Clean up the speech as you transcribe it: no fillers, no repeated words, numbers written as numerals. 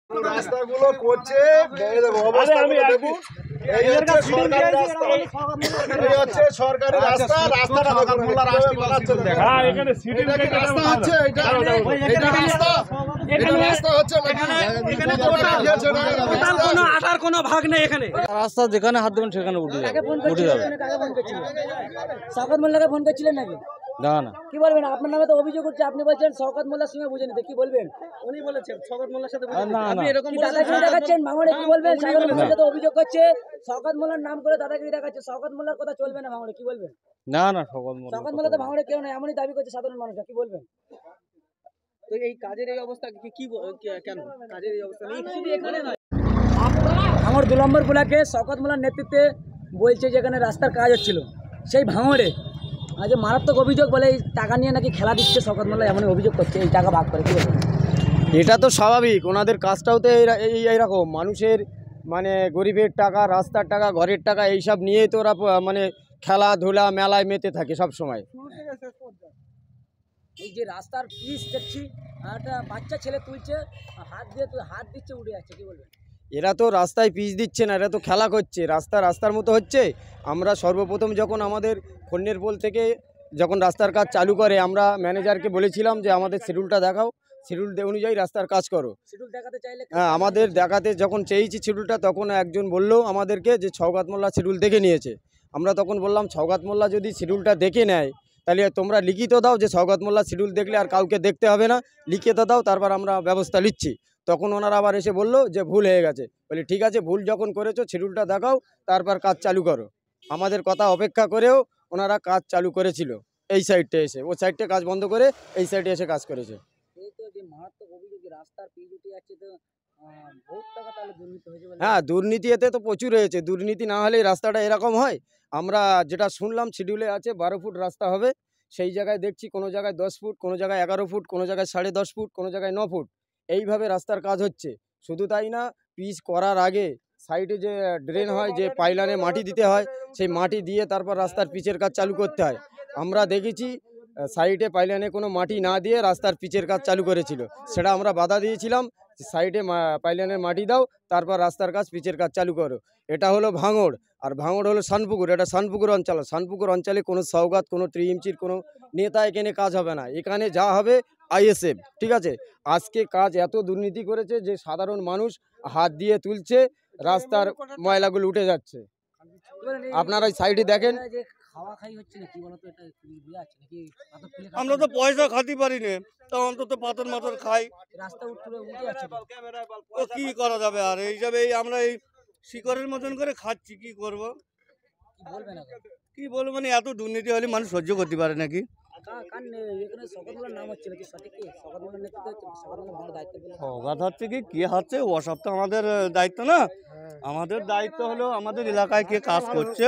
রাস্তাগুলো করছে দেখুন, এই হচ্ছে সরকারি রাস্তা, এই হচ্ছে সরকারি রাস্তা। রাস্তাটা রাস্তা হচ্ছে এটা রাস্তা, এটা রাস্তা হচ্ছে কোনো আটার কোনো ভাগ নেই এখানে। রাস্তা যেখানে হাত দেবেন সেখানে উঠে যাবে। শওকত মোল্লাকে ফোন করছিলেন নাকি? না না, কি বলবেন? আপনার নামে তো অভিযোগ করছে, আপনি বলছেন শওকত মোল্লার সঙ্গে বুঝে নিতে, কি বলবেন? উনি বলেছেন শওকত মোল্লার সাথে বুঝে নিতে। আপনি এরকম দাদাগিরি দেখাচ্ছেন ভাঙড়ে, কি বলবেন? শওকত মোল্লার সাথে অভিযোগ করছে, শওকত মোল্লার নাম করে দাদাগিরি দেখাচ্ছে। শওকত মোল্লার কথা চলবে না ভাঙড়ে, কি বলবেন? না না, সকল শওকত মোল্লা তো ভাঙড়ে কেউ নাই, এমনই দাবি করছে সাধারণ মানুষরা, কি বলবেন? তো এই কাজের এই অবস্থা কেন কাজের এই অবস্থা শুধু এখানে নয়, ভাঙড় 2 নম্বর ব্লকে শওকত মোল্লার নেতৃত্বে বলছে যেখানে রাস্তার কাজ হচ্ছিল সেই ভাঙড়ে আজ মারাত্মক অভিযোগ, বলে এই টাকা নিয়ে নাকি খেলা দিচ্ছে শওকত মোল্লা, এমন অভিযোগ করছে, এই টাকা ভাগ করে, কি বলবেন? এটা তো স্বাভাবিক, ওনাদের কাজটাও তো এইরকম মানুষের মানে গরিবের টাকা, রাস্তার টাকা, ঘরের টাকা এইসব নিয়েই তো ওরা মানে খেলাধুলা মেলায় মেতে থাকে সব সময়। এই যে রাস্তার পিচ দেখছি, আর একটা বাচ্চা ছেলে তুলছে, হাত দিচ্ছে, উঠে যাচ্ছে, কি বলবেন? এরা তো রাস্তায় পিচ দিচ্ছে না, এরা তো খেলা করছে, রাস্তার মতো হচ্ছে। আমরা সর্বপ্রথম যখন আমাদের খন্নের পোল থেকে যখন রাস্তার কাজ চালু করে, আমরা ম্যানেজারকে বলেছিলাম যে আমাদের শিডিউলটা দেখাও, শিডিউল অনুযায়ী রাস্তার কাজ করো। শিডিউল দেখাতে চাইলে হ্যাঁ, আমাদের দেখাতে যখন চেয়েছি শিডিউলটা, তখন একজন বলল আমাদেরকে যে শওকত মোল্লা শিডিউল দেখে নিয়েছে। আমরা তখন বললাম শওকত মোল্লা যদি শিডিউলটা দেখে নেয় তাহলে তোমরা লিখিত দাও যে শওকত মোল্লা শিডিউল দেখলে আর কাউকে দেখতে হবে না, লিখিত দাও, তারপর আমরা ব্যবস্থা নিচ্ছি। তখন ওনারা আবার এসে বলল যে ভুল হয়ে গেছে। বলি ঠিক আছে, ভুল যখন করেছো শিডিউলটা দেখাও, তারপর কাজ চালু করো। আমাদের কথা অপেক্ষা করেও ওনারা কাজ চালু করেছিল। এই সাইডটা এসে ও সাইডটা কাজ বন্ধ করে এই সাইডে এসে কাজ করেছে। হ্যাঁ, দুর্নীতি এতে তো প্রচুর হয়েছে, দুর্নীতি না হলে রাস্তাটা এরকম হয়? আমরা যেটা শুনলাম শিডিউলে আছে 12 ফুট রাস্তা হবে, সেই জায়গায় দেখছি কোনো জায়গায় 10 ফুট, কোনো জায়গায় 11 ফুট, কোনো জায়গায় 10.5 ফুট, কোনো জায়গায় 9 ফুট, এইভাবে রাস্তার কাজ হচ্ছে। শুধু তাই না, পিচ করার আগে সাইডে যে ড্রেন হয়, যে পাইলানে মাটি দিতে হয়, সেই মাটি দিয়ে তারপর রাস্তার পিচের কাজ চালু করতে হয়। আমরা দেখেছি সাইডে পাইলানে কোনো মাটি না দিয়ে রাস্তার পিচের কাজ চালু করেছিল, সেটা আমরা বাধা দিয়েছিলাম, সাইডে পাইলানের মাটি দাও, তারপর রাস্তার কাজ পিচের কাজ চালু করো। এটা হলো ভাঙড়, আর ভাঙড় হলো শানপুকুর, এটা শানপুকুর অঞ্চল। শানপুকুর অঞ্চলে কোনো সওগাত, কোনো ত্রিইঞ্চির কোনো নেতা এখানে কাজ হবে না, এখানে যা হবে আইএসএফ, ঠিক আছে? আজকে কাজ এত দুর্নীতি করেছে যে সাধারণ মানুষ হাত দিয়ে তুলছে, রাস্তার ময়লাগুলো উঠে যাচ্ছে। আপনারা সাইডে দেখেন, আমরা তো পয়সা খাতে পারি না, তা অন্তত পাথর মাথর খাই, ও কি করা যাবে? আর এই যাবে আমরা এই শিকড়ের মতন করে খাচ্ছি, কি করব? কি বলবো, মানে এত দুর্নীতি হলে মানুষ সহ্য করতে পারে নাকি? সৌগাত হচ্ছে কি হচ্ছে ওসব তো আমাদের দায়িত্ব না। আমাদের দায়িত্ব হলো আমাদের এলাকায় কে কাজ করছে